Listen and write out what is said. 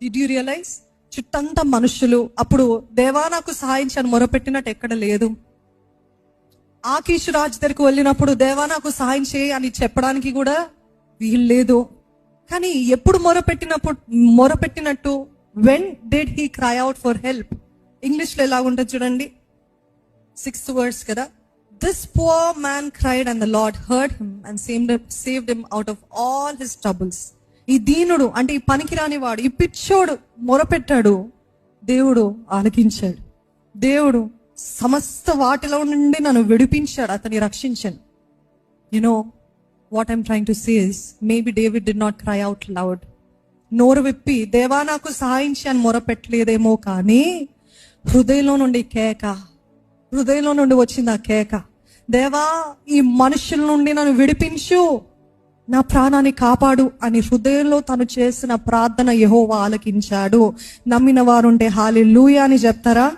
Did you realise? చుట్టంతా మనుషులు. అప్పుడు దేవా నాకు సహాయం చేయని మొరపెట్టినట్టు ఎక్కడ లేదు. ఆకీషు రాజు దగ్గరికి వెళ్ళినప్పుడు దేవా నాకు సహాయం చేయి అని చెప్పడానికి కూడా వీలు లేదు. కానీ ఎప్పుడు మొరపెట్టినట్టు when did he cry out for help? ఇంగ్లీష్లో ఎలా ఉంటుంది చూడండి, 6th verse కదా. This poor man cried and the Lord heard him and saved him out of all his troubles. ఈ దీనుడు అంటే ఈ పనికిరాని వాడు, ఈ పిచ్చోడు మొరపెట్టాడు, దేవుడు ఆలకించాడు. దేవుడు సమస్త వాటిలో నుండి నన్ను విడిపించాడు, అతన్ని రక్షించాను. You know what I'm trying to say is, maybe David did not cry out loud. నోరు విప్పి దేవా నాకు సహాయం చేయని మొరపెట్టలేదేమో, కానీ హృదయంలో నుండి వచ్చింది ఆ కేక. దేవా ఈ మనుషుల నుండి నన్ను విడిపించు, నా ప్రాణాన్ని కాపాడు అని హృదయంలో తను చేసిన ప్రార్థన యెహోవా ఆలకించాడు. నమ్మిన వారుంటే హల్లెలూయా అని చెప్తారా?